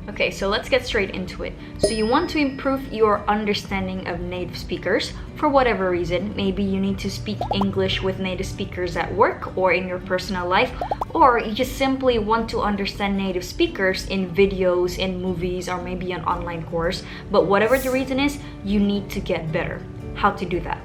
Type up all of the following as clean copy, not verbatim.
Okay, so let's get straight into it. So you want to improve your understanding of native speakers for whatever reason. Maybe you need to speak English with native speakers at work or in your personal life, or you just simply want to understand native speakers in videos, in movies, or maybe an online course. But whatever the reason is, you need to get better. How to do that?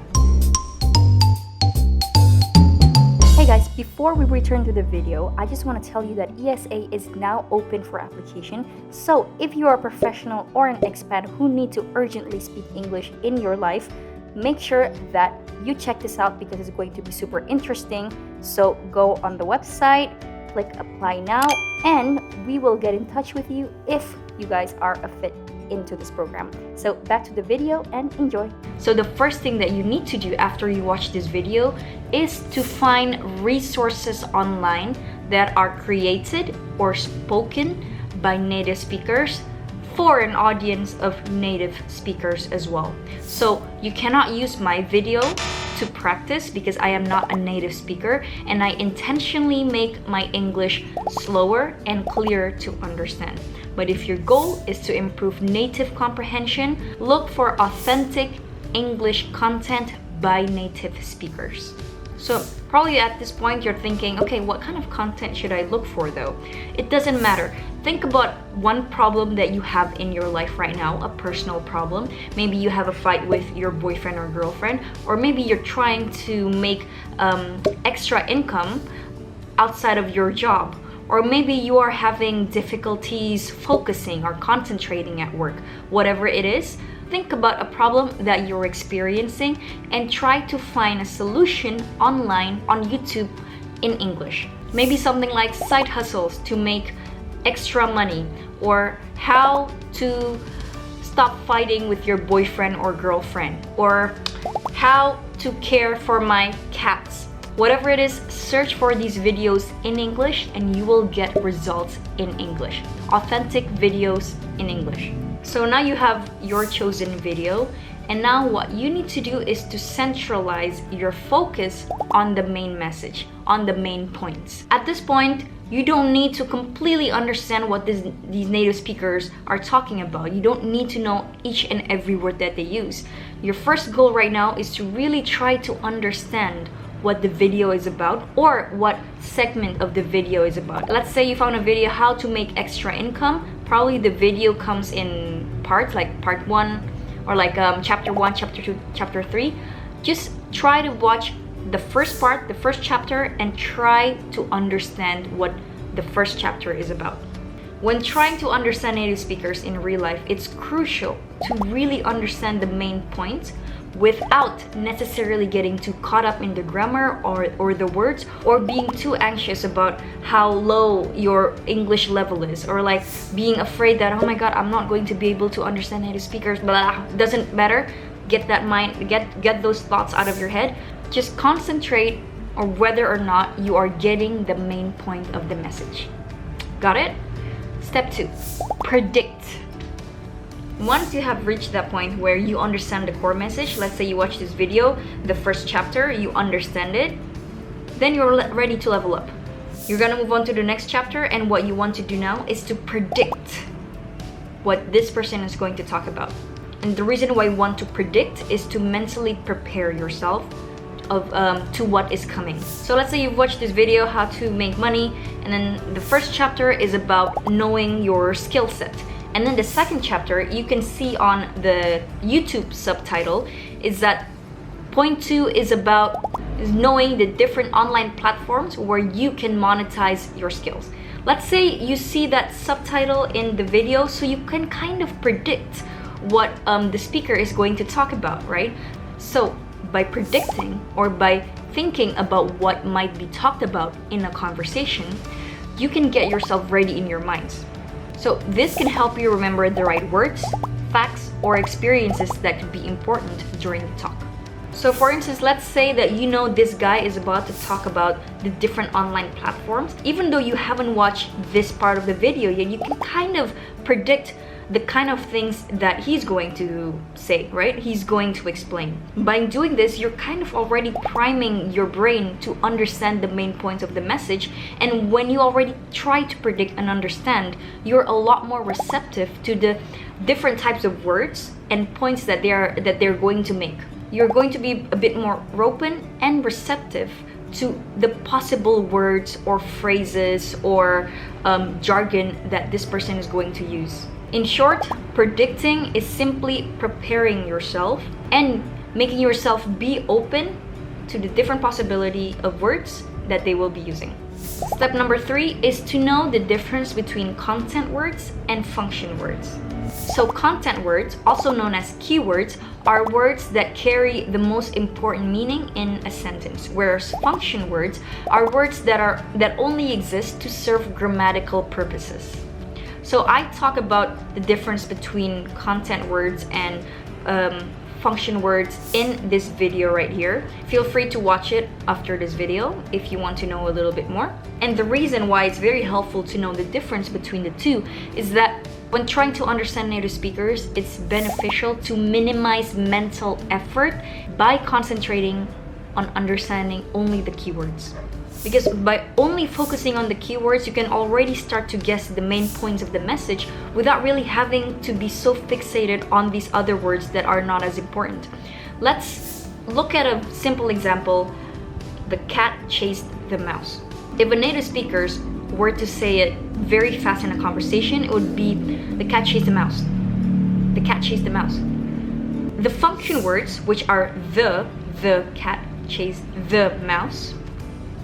Hey guys, before we return to the video, I just want to tell you that ESA is now open for application. So if you are a professional or an expat who need to urgently speak English in your life, make sure that you check this out because it's going to be super interesting. So go on the website, click apply now, and we will get in touch with you if you guys are a fit into this program. So back to the video and enjoy. So the first thing that you need to do after you watch this video is to find resources online that are created or spoken by native speakers for an audience of native speakers as well. So you cannot use my video to practice because I am not a native speaker and I intentionally make my English slower and clearer to understand. But if your goal is to improve native comprehension, look for authentic English content by native speakers. So probably at this point you're thinking, okay, what kind of content should I look for though? It doesn't matter. Think about one problem that you have in your life right now, a personal problem. Maybe you have a fight with your boyfriend or girlfriend, or maybe you're trying to make extra income outside of your job. Or maybe you are having difficulties focusing or concentrating at work. Whatever it is, think about a problem that you're experiencing and try to find a solution online on YouTube in English. Maybe something like side hustles to make extra money, or how to stop fighting with your boyfriend or girlfriend, or how to care for my cats. Whatever it is, search for these videos in English and you will get results in English. Authentic videos in English. So now you have your chosen video, and now what you need to do is to centralize your focus on the main message, on the main points. At this point, you don't need to completely understand what these native speakers are talking about. You don't need to know each and every word that they use. Your first goal right now is to really try to understand what the video is about or what segment of the video is about. Let's say you found a video how to make extra income. Probably the video comes in parts, like part 1 or like chapter 1, chapter 2, chapter 3. Just try to watch the first part, the first chapter, and try to understand what the first chapter is about. When trying to understand native speakers in real life, it's crucial to really understand the main points without necessarily getting too caught up in the grammar or the words, or being too anxious about how low your English level is, or like being afraid that, oh my god, I'm not going to be able to understand native speakers. Blah. Doesn't matter. Get that mind, get those thoughts out of your head. Just concentrate on whether or not you are getting the main point of the message. Got it? Step 2, predict. Once you have reached that point where you understand the core message, let's say you watch this video, the first chapter, you understand it, then you're ready to level up. You're gonna move on to the next chapter, and what you want to do now is to predict what this person is going to talk about. And the reason why you want to predict is to mentally prepare yourself to what is coming. So let's say you've watched this video, how to make money, and then the first chapter is about knowing your skill set. And then the second chapter, you can see on the YouTube subtitle, is that point 2 is about knowing the different online platforms where you can monetize your skills. Let's say you see that subtitle in the video, so you can kind of predict what the speaker is going to talk about, right? So by predicting or by thinking about what might be talked about in a conversation, you can get yourself ready in your minds. So this can help you remember the right words, facts, or experiences that could be important during the talk. So for instance, let's say that you know this guy is about to talk about the different online platforms. Even though you haven't watched this part of the video yet, you can kind of predict the kind of things that he's going to say, right? He's going to explain. By doing this, you're kind of already priming your brain to understand the main points of the message. And when you already try to predict and understand, you're a lot more receptive to the different types of words and points that they're going to make. You're going to be a bit more open and receptive to the possible words or phrases or jargon that this person is going to use. In short, predicting is simply preparing yourself and making yourself be open to the different possibility of words that they will be using. Step number 3 is to know the difference between content words and function words. So content words, also known as keywords, are words that carry the most important meaning in a sentence, whereas function words are words that only exist to serve grammatical purposes. So I talk about the difference between content words and function words in this video right here. Feel free to watch it after this video if you want to know a little bit more. And the reason why it's very helpful to know the difference between the two is that when trying to understand native speakers, it's beneficial to minimize mental effort by concentrating on understanding only the keywords. Because by only focusing on the keywords, you can already start to guess the main points of the message without really having to be so fixated on these other words that are not as important. Let's look at a simple example. The cat chased the mouse. If a native speaker were to say it very fast in a conversation, it would be the cat chased the mouse. The cat chased the mouse. The function words, which are the cat chased the mouse,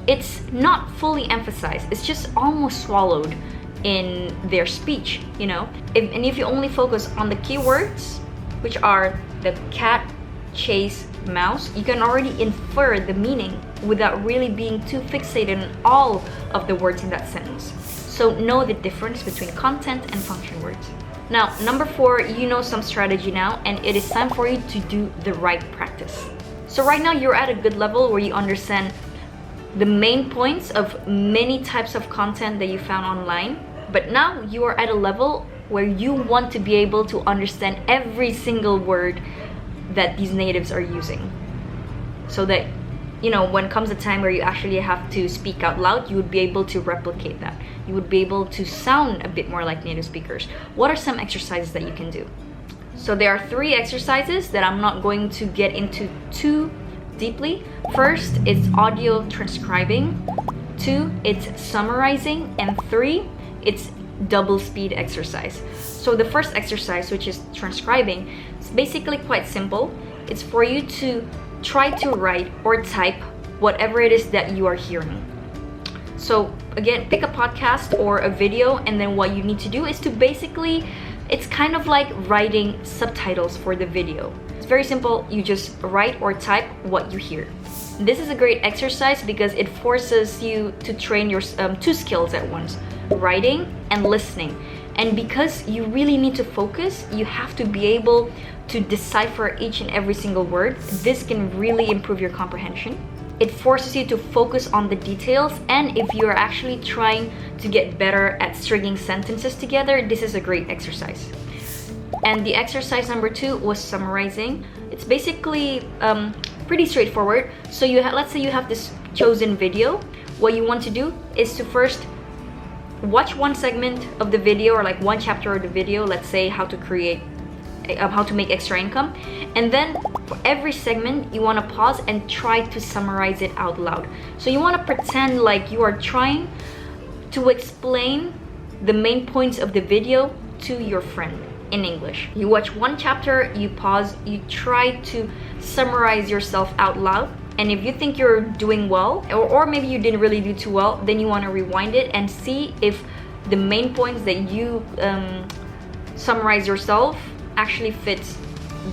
it's not fully emphasized. It's just almost swallowed in their speech, you know? If you only focus on the keywords, which are the cat chase mouse, you can already infer the meaning without really being too fixated on all of the words in that sentence. So know the difference between content and function words. Now, number 4, you know some strategy now, and it is time for you to do the right practice. So right now you're at a good level where you understand the main points of many types of content that you found online, but now you are at a level where you want to be able to understand every single word that these natives are using, so that, you know, when comes a time where you actually have to speak out loud, you would be able to replicate that. You would be able to sound a bit more like native speakers. What are some exercises that you can do? So there are 3 exercises that I'm not going to get into too deeply. First, it's audio transcribing. 2, it's summarizing. And 3, it's double speed exercise. So the first exercise, which is transcribing, it's basically quite simple. It's for you to try to write or type whatever it is that you are hearing. So again, pick a podcast or a video, and then what you need to do is to basically, it's kind of like writing subtitles for the video. It's very simple. You just write or type what you hear. This is a great exercise because it forces you to train your 2 skills at once, writing and listening. And because you really need to focus, you have to be able to decipher each and every single word. This can really improve your comprehension. It forces you to focus on the details, and if you're actually trying to get better at stringing sentences together, this is a great exercise. And the exercise number 2 was summarizing. It's basically pretty straightforward. So let's say you have this chosen video. What you want to do is to first watch one segment of the video, or like one chapter of the video, let's say how to make extra income, and then for every segment you want to pause and try to summarize it out loud. So you want to pretend like you are trying to explain the main points of the video to your friend in English. You watch one chapter, you pause, you try to summarize yourself out loud, and if you think you're doing well, or maybe you didn't really do too well, then you want to rewind it and see if the main points that you summarize yourself actually fits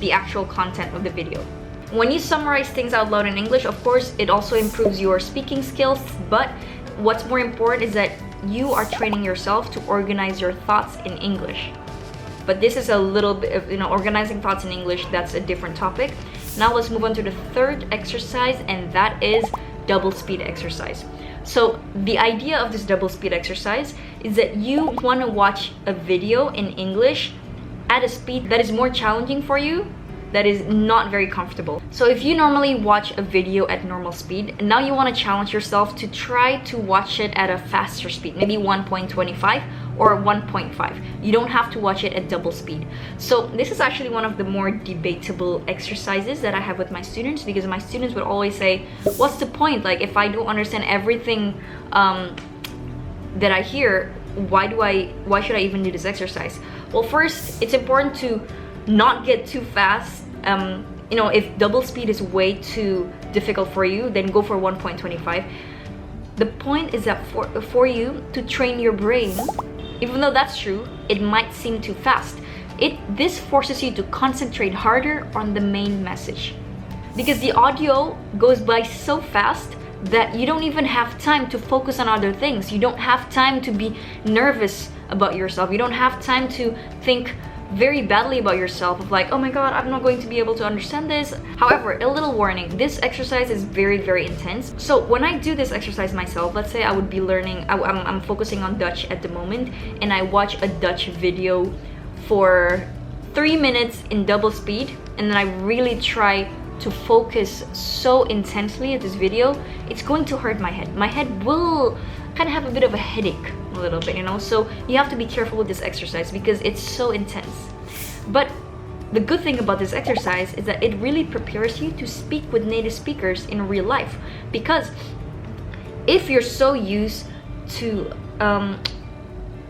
the actual content of the video. When you summarize things out loud in English, of course, it also improves your speaking skills, but what's more important is that you are training yourself to organize your thoughts in English. But this is a little bit of, organizing thoughts in English, that's a different topic. Now let's move on to the third exercise, and that is double speed exercise. So the idea of this double speed exercise is that you want to watch a video in English at a speed that is more challenging for you, that is not very comfortable. So if you normally watch a video at normal speed, now you want to challenge yourself to try to watch it at a faster speed, maybe 1.25 or 1.5. You don't have to watch it at double speed. So this is actually one of the more debatable exercises that I have with my students, because my students would always say, what's the point? Like, if I don't understand everything that I hear, why should I even do this exercise? Well, first, it's important to not get too fast. You know, if double speed is way too difficult for you, then go for 1.25. The point is that for you to train your brain, even though that's true, it might seem too fast. This forces you to concentrate harder on the main message, because the audio goes by so fast that you don't even have time to focus on other things. You don't have time to be nervous about yourself. You don't have time to think very badly about yourself of like, oh my god, I'm not going to be able to understand this. However, a little warning, this exercise is very, very intense. So when I do this exercise myself, let's say I would be learning, I'm focusing on Dutch at the moment, and I watch a Dutch video for 3 minutes in double speed, and then I really try to focus so intensely at this video, it's going to hurt my head. My head will kind of have a bit of a headache a little bit, you know. So you have to be careful with this exercise because it's so intense. But the good thing about this exercise is that it really prepares you to speak with native speakers in real life, because if you're so used to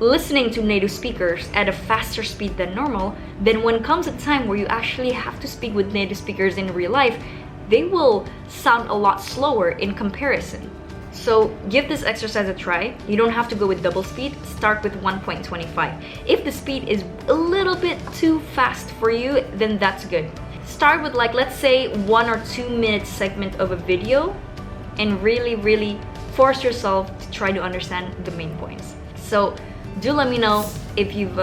listening to native speakers at a faster speed than normal, then when comes a time where you actually have to speak with native speakers in real life, they will sound a lot slower in comparison. So give this exercise a try. You don't have to go with double speed. Start with 1.25. If the speed is a little bit too fast for you, then that's good. Start with, like, let's say 1 or 2 minute segment of a video, and really force yourself to try to understand the main points. So do let me know if you've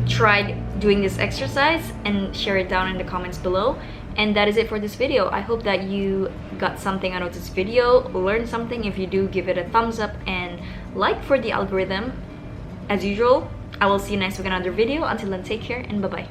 tried doing this exercise, and share it down in the comments below. And that is it for this video. I hope that you got something out of this video, learned something. If you do, give it a thumbs up and like for the algorithm. As usual, I will see you next week in another video. Until then, take care and bye-bye.